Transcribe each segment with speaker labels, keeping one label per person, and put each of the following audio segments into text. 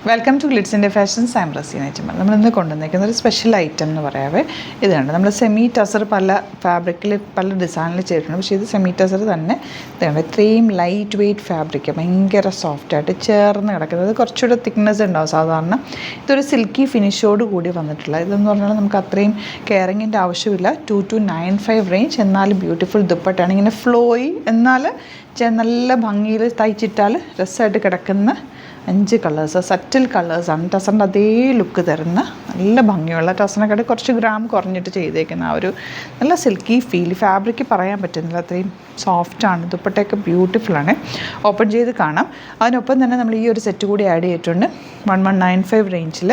Speaker 1: Welcome to ഗ്ലിറ്റ്സിൻ്റെ fashions. I am Raseena Chumal. നമ്മളിന്ന് കൊണ്ടുവന്നിരിക്കുന്ന ഒരു സ്പെഷ്യൽ ഐറ്റം എന്ന് പറയാവേ ഇതാണ്. നമ്മൾ സെമി ടസർ പല ഫാബ്രിക്കിൽ പല ഡിസൈനിൽ ചെയ്തിട്ടുണ്ട്, പക്ഷേ ഇത് സെമി ടസർ തന്നെ ഇതാണ്. ഇത്രയും ലൈറ്റ് വെയ്റ്റ് ഫാബ്രിക്, ഭയങ്കര സോഫ്റ്റായിട്ട് ചേർന്ന് കിടക്കുന്നത്. കുറച്ചുകൂടെ തിക്നെസ് ഉണ്ടാവും. സാധാരണ ഇതൊരു സിൽക്കി ഫിനിഷോട് കൂടി വന്നിട്ടുള്ള ഇതെന്ന് പറഞ്ഞാൽ നമുക്ക് അത്രയും കെയറിങ്ങിൻ്റെ ആവശ്യമില്ല. 2295 റേഞ്ച്, എന്നാലും ബ്യൂട്ടിഫുൾ ദുപ്പട്ടയാണ്. ഇങ്ങനെ ഫ്ലോയി എന്നാൽ നല്ല ഭംഗിയിൽ തയ്ച്ചിട്ടാൽ രസമായിട്ട് കിടക്കുന്ന 5 കളേഴ്സ്, സറ്റിൽ കളേഴ്സാണ്. ടസറിൻ്റെ അതേ ലുക്ക് തരുന്ന നല്ല ഭംഗിയുള്ള, ടസറിനെക്കാട്ട് കുറച്ച് ഗ്രാം കുറഞ്ഞിട്ട് ചെയ്തേക്കുന്ന ആ ഒരു നല്ല സിൽക്കി ഫീൽ. ഫാബ്രിക് പറയാൻ പറ്റുന്നില്ല, അത്രയും സോഫ്റ്റാണ്. ദുപ്പട്ടയൊക്കെ ബ്യൂട്ടിഫുള്ളാണ്. ഓപ്പൺ ചെയ്ത് കാണാം. അതിനൊപ്പം തന്നെ നമ്മൾ ഈ ഒരു സെറ്റ് കൂടി ആഡ് ചെയ്തിട്ടുണ്ട്. 1195 റേഞ്ചിൽ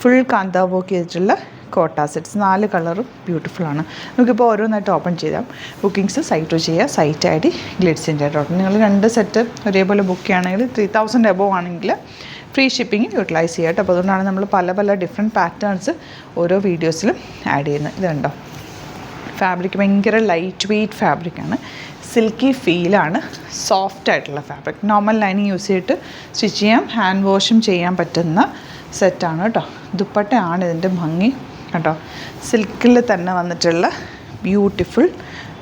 Speaker 1: ഫുൾ കാന്താ വർക്ക് ചെയ്തിട്ടുള്ള കോട്ട സെറ്റ്സ്. 4 കളറും ബ്യൂട്ടിഫുള്ളാണ്. നമുക്കിപ്പോൾ ഓരോന്നായിട്ട് ഓപ്പൺ ചെയ്യാം. ബുക്കിംഗ്സ് സൈറ്റ് ചെയ്യുക. സൈറ്റ് ഐ ഡി ഗ്ലിറ്റ്സിൻ്റെ. നിങ്ങൾ 2 സെറ്റ് ഒരേപോലെ ബുക്ക് ചെയ്യുകയാണെങ്കിൽ 3000 എബോവ് ആണെങ്കിൽ ഫ്രീ ഷിപ്പിംഗ് യൂട്ടിലൈസ് ചെയ്യാം കേട്ടോ. അപ്പോൾ അതുകൊണ്ടാണ് നമ്മൾ പല ഡിഫറെൻറ്റ് പാറ്റേൺസ് ഓരോ വീഡിയോസിലും ആഡ് ചെയ്യുന്നത്. ഇതുണ്ടോ, ഫാബ്രിക് ഭയങ്കര ലൈറ്റ് വെയ്റ്റ് ഫാബ്രിക്കാണ്. സിൽക്കി ഫീലാണ്. സോഫ്റ്റ് ആയിട്ടുള്ള ഫാബ്രിക്. നോർമൽ ലൈനിങ് യൂസ് ചെയ്തിട്ട് സ്റ്റിച്ച് ചെയ്യാം. ഹാൻഡ് വാഷും ചെയ്യാൻ പറ്റുന്ന സെറ്റാണ് കേട്ടോ. ദുപ്പട്ടയാണ് ഇതിൻ്റെ ഭംഗി കേട്ടോ. സിൽക്കിൽ തന്നെ വന്നിട്ടുള്ള ബ്യൂട്ടിഫുൾ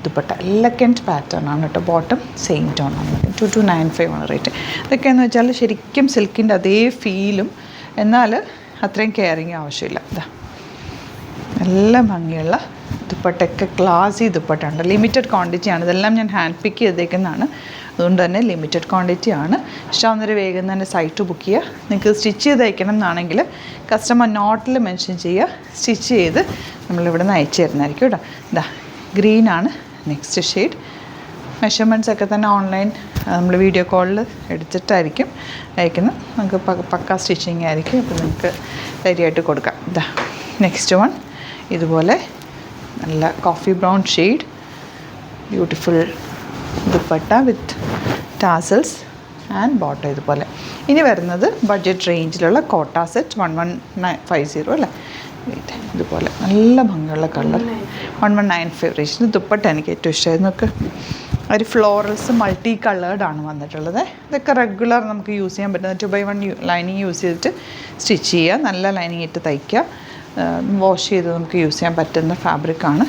Speaker 1: ദുപ്പട്ട. എലഗൻറ്റ് പാറ്റേൺ ആണ് കേട്ടോ. ബോട്ടം സെയിം ടോൺ ആണ്. 2295 ആണ് റേറ്റ്. ഇതൊക്കെയെന്ന് വെച്ചാൽ ശരിക്കും സിൽക്കിൻ്റെ അതേ ഫീലും, എന്നാൽ അത്രയും കെയറിങ് ആവശ്യമില്ല. ഇതാ നല്ല ഭംഗിയുള്ള ദുപ്പട്ടയൊക്കെ ക്ലാസി ദുപ്പട്ട ഉണ്ട്. ലിമിറ്റഡ് ക്വാണ്ടിറ്റിയാണ്. ഇതെല്ലാം ഞാൻ ഹാൻഡ് പിക്ക് ചെയ്തേക്കുന്നതാണ്, അതുകൊണ്ട് തന്നെ ലിമിറ്റഡ് ക്വാണ്ടിറ്റിയാണ്. ഇഷ്ടമാവുന്നൊരു വേഗം തന്നെ സൈറ്റ് ബുക്ക് ചെയ്യുക. നിങ്ങൾക്ക് സ്റ്റിച്ച് ചെയ്ത് അയക്കണം എന്നാണെങ്കിൽ കസ്റ്റമർ നോട്ടിൽ മെൻഷൻ ചെയ്യുക. സ്റ്റിച്ച് ചെയ്ത് നമ്മളിവിടെ നിന്ന് അയച്ചു തരുന്നതായിരിക്കും കേട്ടോ. ഇതാ ഗ്രീനാണ് നെക്സ്റ്റ് ഷെയ്ഡ്. മെഷർമെൻറ്റ്സ് ഒക്കെ തന്നെ ഓൺലൈൻ നമ്മൾ വീഡിയോ കോളിൽ എടുത്തിട്ടായിരിക്കും അയക്കുന്നത്. നമുക്ക് പക്ക സ്റ്റിച്ചിങ് ആയിരിക്കും. അപ്പോൾ നിങ്ങൾക്ക് ധൈര്യമായിട്ട് കൊടുക്കാം. ഇതാ നെക്സ്റ്റ് വൺ. ഇതുപോലെ നല്ല coffee brown shade, beautiful dupatta with tassels and bottom ഇതുപോലെ. ഇനി വരുന്നത് ബഡ്ജറ്റ് റേഞ്ചിലുള്ള കോട്ട സെറ്റ് 1150 അല്ലേ. ഇതുപോലെ നല്ല ഭംഗിയുള്ള കളർ. 1195 റേഞ്ചിന് ദുപ്പട്ട എനിക്ക് ഏറ്റവും ഇഷ്ടമായിരുന്നു. നമുക്ക് ഒരു ഫ്ലോറൽസ് മൾട്ടി കളേർഡാണ് വന്നിട്ടുള്ളത്. ഇതൊക്കെ റെഗുലർ നമുക്ക് യൂസ് ചെയ്യാൻ പറ്റുന്ന 2x1 ലൈനിങ് യൂസ് ചെയ്തിട്ട് സ്റ്റിച്ച് ചെയ്യുക. നല്ല ലൈനിങ് ഇട്ട് തയ്ക്കുക. വാഷ് ചെയ്ത് നമുക്ക് യൂസ് ചെയ്യാൻ പറ്റുന്ന ഫാബ്രിക്കാണ്.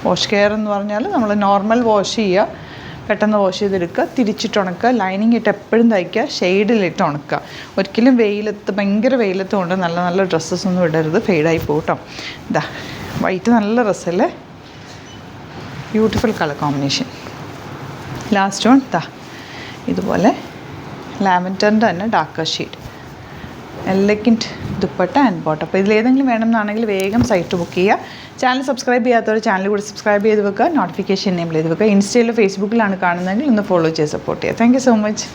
Speaker 1: വാഷ് കെയർ എന്ന് പറഞ്ഞാൽ നമ്മൾ നോർമൽ വാഷ് ചെയ്യുക, പെട്ടെന്ന് വാഷ് ചെയ്തെടുക്കുക, തിരിച്ചിട്ട് ഉണക്കുക, ലൈനിങ് ഇട്ട് എപ്പോഴും തയ്ക്കുക, ഷെയ്ഡിലിട്ട് ഉണക്കുക. ഒരിക്കലും വെയിലത്ത്, ഭയങ്കര വെയിലത്ത് കൊണ്ട് നല്ല ഡ്രസ്സസ് ഒന്നും ഇടരുത്, ഫെയ്ഡായി പോകട്ടോ. ഇതാ വൈറ്റ് നല്ല ഡ്രസ്സല്ലേ, beautiful colour combination. Last one ഇതാ ഇതുപോലെ ലാവൻഡറിൻ്റെ തന്നെ darker shade, elegant dupatta and bottom. അപ്പോൾ ഇതിലേതെങ്കിലും വേണമെന്നാണെങ്കിൽ വേഗം സൈറ്റ് ബുക്ക് ചെയ്യുക. ചാനൽ സബ്സ്ക്രൈബ് ചെയ്യാത്തവർ ചാനൽ കൂടി സബ്സ്ക്രൈബ് ചെയ്ത് വെക്കുക. നോട്ടിഫിക്കേഷൻ എനേബിൾ ചെയ്ത് വെക്കുക. ഇൻസ്റ്റയിലോ ഫേസ്ബുക്കിലാണ് കാണുന്നതെങ്കിൽ ഒന്ന് ഫോളോ ചെയ്ത് സപ്പോർട്ട് ചെയ്യുക. Thank you so much.